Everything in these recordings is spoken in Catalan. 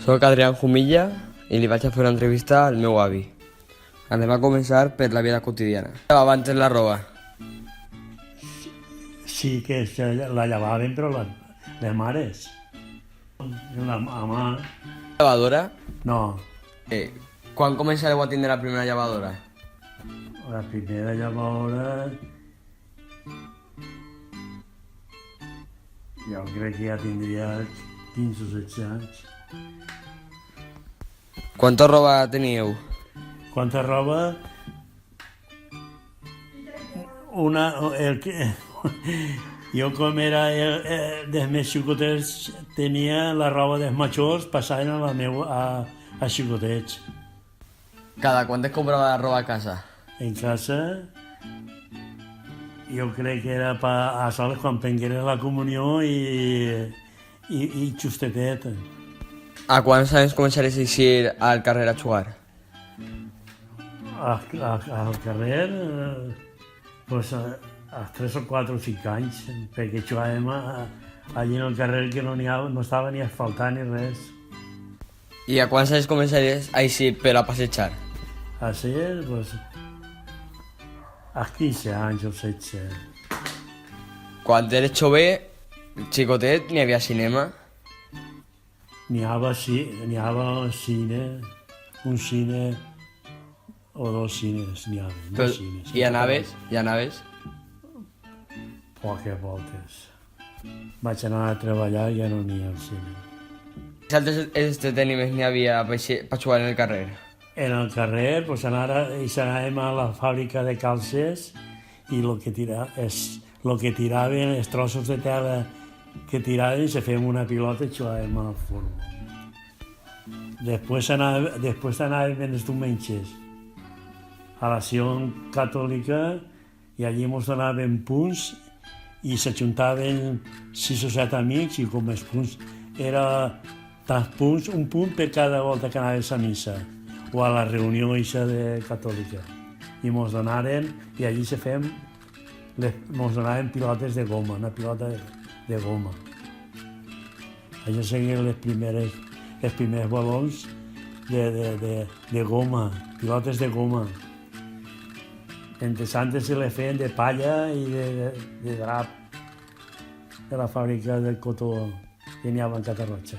Soc Adrián Jumilla i li vaig a fer una entrevista al meu avi. Anem a començar per la vida quotidiana. Abans la roba. Sí que la llevaven, però les mares. La mà... Llevadora? No, Quan començareu a tindre la primera llevadora? la primera llavora... Jo crec que ja tindria 15 o 16 anys. Quanta roba teníeu? Quanta roba? Jo com era dels més xicotets tenia la roba dels majors passant a xicotets. Cada quant es comprava la roba a casa? En casa jo crec que era a soles quan prengueren la comunió i justetet. A quants anys començaries a eixir al carrer a jugar? Al carrer, pues, a 3 o 4 o 5 anys, perquè jugàvem allí en el carrer que no estava ni asfaltat ni res. I a quants anys començaries a eixir per a passejar? A ser, pues, a 15 anys o 16. Quan eres jove, xicotet, n'hi havia cinema. N'hi havia cine, un cine o 2 cines, n'hi havia, Però, 2 cines. I anaves? I anaves? Poques voltes. Vaig anar a treballar i ja no n'hi ha al cine. Quins altres entreteniments n'hi havia per jugar en el carrer? En el carrer, pues, anàvem a la fàbrica de calces i el que tiraven, els trossos de tela que tiraven, se feien una pilota i jugàvem al futbol. Després anàvem els diumenges a l'Acció Catòlica i allí ens donaven punts i s'ajuntaven 6 o 7 amics i com els punts era tants punts, un punt per cada volta que anaves a missa o a la reunió de catòlica. I ens donaren, i allí ens donaven pilotes de goma, una pilota de goma. Allò seguien els primers balons de goma, pilotes de goma. Entre santes se les feien de palla i de drap de la fàbrica del cotó que n'hi havia en Catarroja.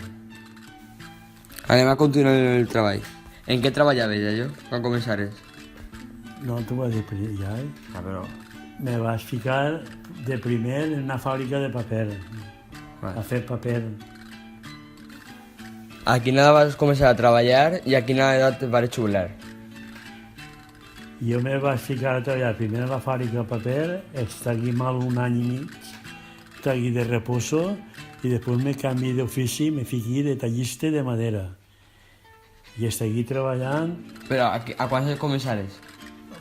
Anem a continuar el treball. En què treballaves, allò, quan començares? No t'ho va dir ja, eh? Però... Me vaig ficar de primer en una fàbrica de paper, a fer paper. A quina edat vas començar a treballar i a quina edat et vas jubilar? Jo me vaig ficar a treballar primer a la fàbrica de paper, estagui mal un any i mig, estagui de reposo i després me canvi d'ofici, me fiqui de tallista de madera. I estagui treballant Però a quants anys començares?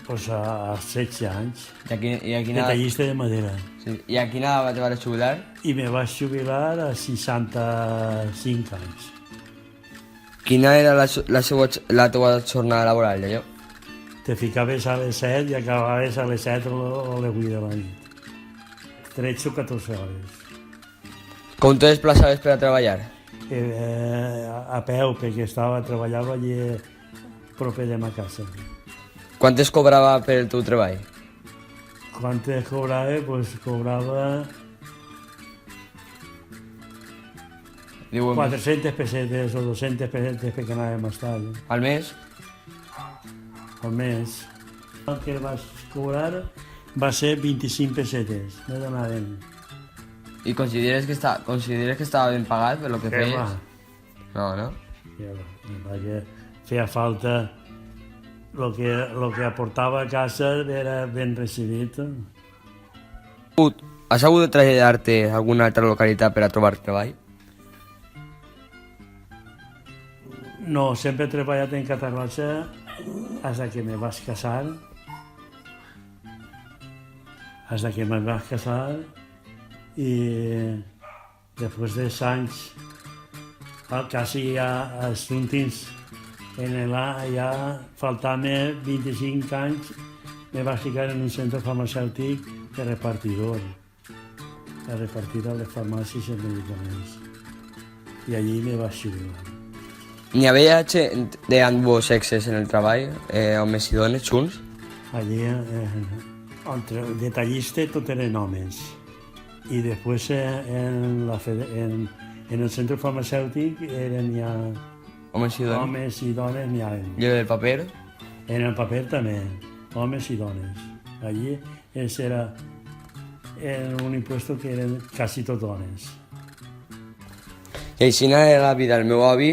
pues, a 16 anys, I a de quina edat? tallista de madera. Sí. I a quina edat te vas jubilar? I me vaig jubilar a 65 anys. Quina era la teva jornada laboral, allò? Te ficaves a les 7 i acabaves a les 7 o a les 8 de la nit. 13 o 14 hores. Com te desplaçaves per a treballar? A peu, perquè treballava allí proper de ma casa. Quant es cobrava per el teu treball? Quan es cobrava, pues cobrava 400 pessetes o 200 pessetes perquè anàvem a estar Al mes? al mes. El que vaig cobrar va ser 25 pessetes, me donaven. I consideres que estava ben pagat per lo que Què va? feies? No, no? Ja va, perquè feia falta el que aportava a casa era ben recibit. Has hagut de traslladar-te a alguna altra localitat per a trobar treball? No, sempre he treballat en Catarroja fins que me vaig casar. Fins que me vaig casar i després dels anys, quasi ja els últims, ja faltant-me 25 anys, me vaig ficar en un centre farmacèutic de repartidor, a repartir a les farmàcies els medicaments. i allí me vaig jubilar. N'hi havia gent d'ambos sexes en el treball, homes i dones, junts? Allí, entre detallista, tot eren homes. I després en el centre farmacèutic eren ja Homes i dones? homes i dones n'hi havia. I el del paper? En el paper també, homes i dones. Allí era un impuesto que eren quasi tot dones. I així era la vida del meu avi.